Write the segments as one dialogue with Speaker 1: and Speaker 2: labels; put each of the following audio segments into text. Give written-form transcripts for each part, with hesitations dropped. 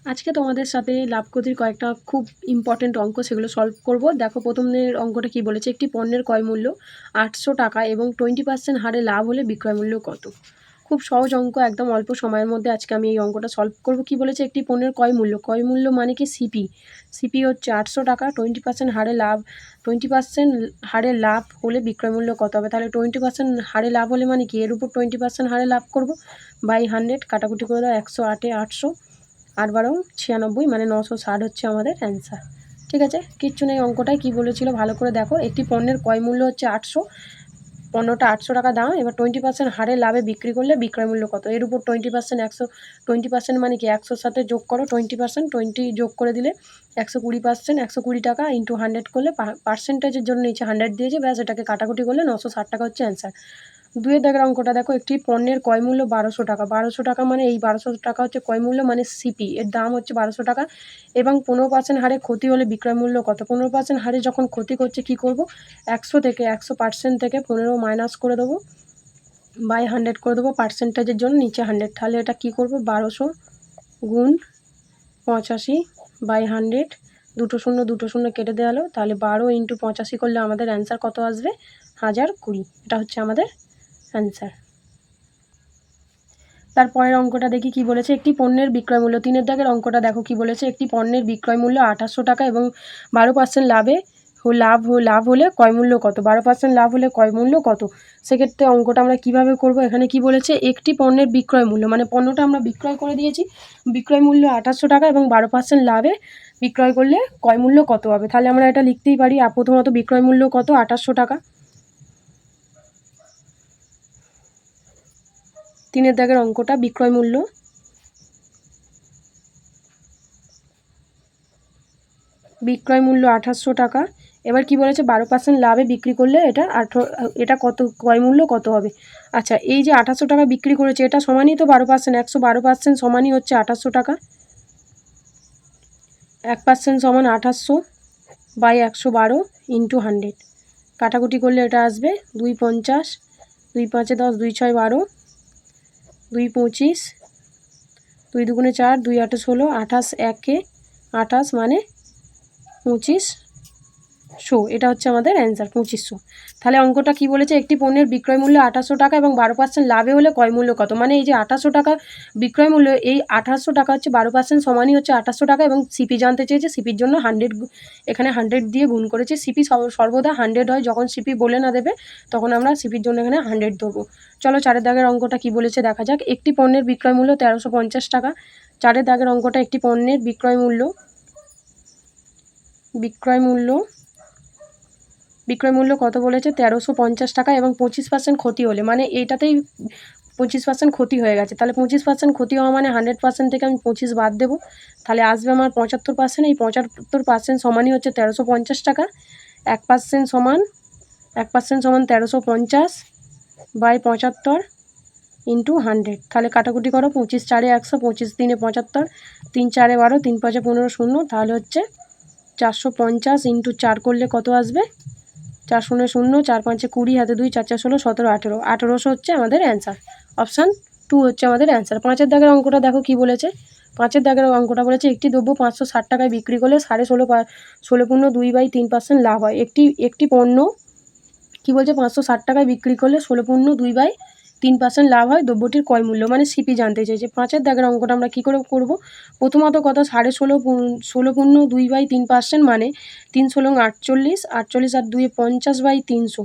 Speaker 1: আজকে তোমাদের সাথে লাভ ক্ষতির কয়েকটা খুব ইম্পর্টেন্ট অঙ্ক সেগুলো সলভ করব। দেখো প্রথমের অঙ্কটা কি বলেছে, একটি পণ্যের ক্রয় মূল্য 800 টাকা এবং 20% হারে লাভ হলে বিক্রয় মূল্য কত। খুব সহজ অঙ্ক, একদম অল্প সময়ের মধ্যে আজকে আমি এই অঙ্কটা সলভ করব। কি বলেছে, একটি পণ্যের ক্রয় মূল্য মানে কি সিপি হচ্ছে 800 টাকা, 20% হারে লাভ, 20% হারে লাভ হলে বিক্রয় মূল্য কত হবে। তাহলে 20% হারে লাভ হলে মানে কি, এর উপর 20% হারে লাভ করব, বাই 100, কাটাকুটি করে দাও, 108 800, 8 12 96, মানে 960 হচ্ছে আমাদের অ্যান্সার। ঠিক আছে, কিচ্ছু নেই। অঙ্কটায় কী বলেছিল ভালো করে দেখো। একটি পণ্যের ক্রয় মূল্য হচ্ছে 800, পণ্যটা 800 টাকা দাম, এবার 20% হারে লাভে বিক্রি করলে বিক্রয় মূল্য কত। এর উপর 20% 20% মানে কি 100 সাথে যোগ করো 20%, 20 যোগ করে দিলে 120%, 120 টাকা ইন্টু 100 করলে পার্সেন্টেজের জন্য নিচে 100 দিয়েছে, ব্যাস এটাকে কাটাকুটি করলে 960 টাকা হচ্ছে অ্যান্সার। 2 দাগের অঙ্কটা দেখো, একটি পণ্যের ক্রয় মূল্য 1200 টাকা, 1200 টাকা মানে এই 1200 টাকা হচ্ছে ক্রয় মূল্য, মানে সিপি, এর দাম হচ্ছে 1200 টাকা এবং 15% হারে ক্ষতি হলে বিক্রয় মূল্য কত। 15% হারে যখন ক্ষতি করছে কি করব, 100 থেকে 100% থেকে 15 মাইনাস করে দেবো, বাই 100 করে দেবো, পার্সেন্টেজের জন্য নিচে 100। তাহলে এটা কি করব, 1200 গুণ 85 বাই 100, দুটো শূন্য কেটে দেওয়া হলো, তাহলে 12 ইন্টু 85 করলে আমাদের অ্যান্সার কত আসবে, 1020। এটা হচ্ছে আমাদের অ্যান্সার। তারপরের অঙ্কটা দেখি কি বলেছে, একটি পণ্যের বিক্রয় মূল্য, 3 দাগের অঙ্কটা দেখো কি বলেছে, একটি পণ্যের বিক্রয় মূল্য 2800 টাকা এবং 12% লাভ হলে ক্রয় মূল্য কত। 12% লাভ হলে ক্রয় মূল্য কত। সেক্ষেত্রে অঙ্কটা আমরা কিভাবে করব, এখানে কি বলেছে, একটি পণ্যের বিক্রয় মূল্য মানে পণ্যটা আমরা বিক্রয় করে দিয়েছি, বিক্রয় মূল্য 2800 টাকা এবং 12% লাভে বিক্রয় করলে ক্রয় মূল্য কত হবে। তাহলে আমরা এটা লিখতেই পারি, প্রথমত বিক্রয় মূল্য কত, 2800 টাকা। 3 দাগের অঙ্কটা বিক্রয় মূল্য বিক্রয় মূল্য 2800 টাকা। এবার কি বলেছে, 12% লাভে বিক্রি করলে এটা কত, ক্রয় মূল্য কত হবে। আচ্ছা, এই যে 2800 টাকা বিক্রি করেছে এটা সমানই তো 12%, 112% সমানই হচ্ছে 2800 টাকা। 1% সমান 2800 বাই 112 ইন্টু 100, কাটাকুটি করলে এটা আসবে 250, 2 5 10, 2 6 12, 2 25, 2 2 4, 2 8 16, 28 1 28 মানে 2500। এটা হচ্ছে আমাদের অ্যান্সার, 2500। তাহলে অঙ্কটা কি বলেছে, একটি পণ্যের বিক্রয় মূল্য 2800 টাকা এবং 12% লাভে হলে ক্রয় মূল্য কত। মানে এই যে 2800 টাকা বিক্রয় মূল্য, এই 2800 টাকা হচ্ছে 12% সমানই হচ্ছে 2800 টাকা এবং সিপি জানতে চেয়েছে, সিপির জন্য 100, এখানে 100 দিয়ে গুণ করেছে। সিপি সর্বদা 100 হয়, যখন সিপি বলে না দেবে তখন আমরা সিপির জন্য এখানে 100 দেবো। চলো 4 দাগের অঙ্কটা কি বলেছে দেখা যাক। একটি পণ্যের বিক্রয় মূল্য 1350 টাকা। 4 দাগের অঙ্কটা, একটি পণ্যের বিক্রয় মূল্য কত বলেছে, 1350 টাকা এবং 25% ক্ষতি হলে, মানে এইটাতেই 25% ক্ষতি হয়ে গেছে, তাহলে 25% ক্ষতি হওয়া মানে 100% থেকে আমি 25 বাদ দেবো, তাহলে আসবে আমার 75%। এই 75% সমানই হচ্ছে 1350 টাকা। 1% সমান 1350 বাই 75 ইন্টু 100, তাহলে কাটাকুটি করো, 25 4 100, 25 3 75, 3 4 12, 3 5 15 শূন্য, তাহলে হচ্ছে 450 ইন্টু 4 করলে কত আসবে, 4 0 0, 4 5 20, হাতে 2, 4 4 16, 17 18, 1800 হচ্ছে আমাদের অ্যান্সার। অপশান 2 হচ্ছে আমাদের অ্যান্সার। 5 দাগের অঙ্কটা দেখো কি বলেছে। 5 দাগের অঙ্কটা বলেছে, একটি দ্রব্য 560 টাকায় বিক্রি করলে 16.2/3% লাভ হয়। একটি পণ্য কি বলছে, 560 টাকায় বিক্রি করলে 16.2/3% লাভ হয়, দ্রব্যটির ক্রয় মূল্য মানে সিপি জানতে চাইছে। 5 দাগের অঙ্কটা আমরা কী করে করব, প্রথমত কথা 16.2/3% মানে 3 16 48, 48 আর 2 50/300,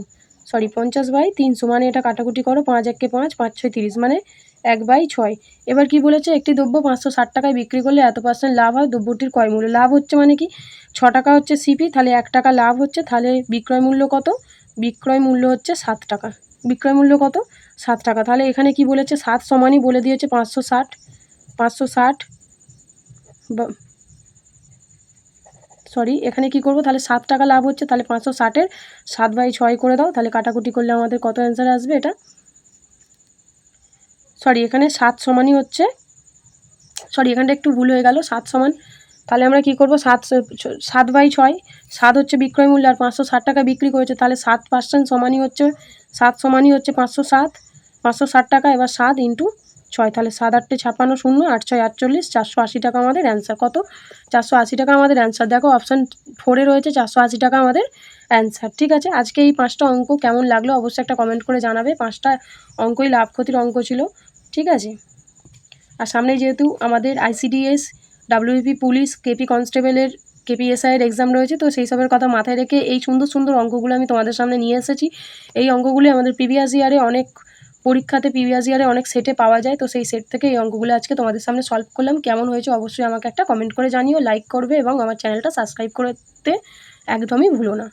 Speaker 1: 50/300, মানে এটা কাটাকুটি করো, 5 1 5, 5 6 30, মানে 1/6। এবার কি বলেছে, একটি দ্রব্য 560 টাকায় বিক্রি করলে এত% লাভ হয়, দ্রব্যটির ক্রয় মূল্য। লাভ হচ্ছে মানে কি, 6 টাকা হচ্ছে সিপি, তাহলে 1 টাকা লাভ হচ্ছে, তাহলে বিক্রয় মূল্য কত, বিক্রয় মূল্য হচ্ছে 7 টাকা। বিক্রয় মূল্য কত, 7 টাকা। তাহলে এখানে কি বলেছে, 7 সমানই বলে দিয়েছে 560 এখানে কি করব, তাহলে 7 টাকা লাভ হচ্ছে, তাহলে 560-এর 7/6 করে দাও, তাহলে কাটাকুটি করলে আমাদের কত অ্যান্সার আসবে। এটা এখানে 7 সমানই হচ্ছে, এখানটা একটু ভুল হয়ে গেল, 7 সমান, তাহলে আমরা কি করব, 7/6, 7 হচ্ছে বিক্রয় মূল্য আর 560 টাকা বিক্রি করেছে, তাহলে 7% সমানই হচ্ছে 560 টাকা। এবার 7 ইন্টু ছয়, তাহলে 7 8 56 শূন্য, 8 6 48, 480 টাকা আমাদের অ্যান্সার। কত? 480 টাকা আমাদের অ্যান্সার। দেখো অপশান 4 এ রয়েছে 480 টাকা আমাদের অ্যান্সার। ঠিক আছে, আজকে এই 5টা অঙ্ক কেমন লাগলো অবশ্যই একটা কমেন্ট করে জানাবে। 5টা অঙ্কই লাভ ক্ষতির অঙ্ক ছিল। ঠিক আছে, আর সামনে যেহেতু আমাদের আইসিডিএস, ডাব্লিউবিপি পুলিশ, কেপি কনস্টেবলের, কেপিএসআই এর এক্সাম রয়েছে, তো সেই সবের কথা মাথায় রেখে এই সুন্দর সুন্দর অঙ্কগুলো আমি তোমাদের সামনে নিয়ে এসেছি। এই অঙ্কগুলি আমাদের প্রিভিয়াস ইয়ারে অনেক পরীক্ষাতে, প্রিভিয়াস ইয়ারে অনেক সেটে পাওয়া যায়, তো সেই সেট থেকে এই অঙ্কগুলো আজকে তোমাদের সামনে সলভ করলাম। কেমন হয়েছে অবশ্যই আমাকে একটা কমেন্ট করে জানিও, লাইক করবে এবং আমার চ্যানেলটা সাবস্ক্রাইব করতে একদমই ভুলো না।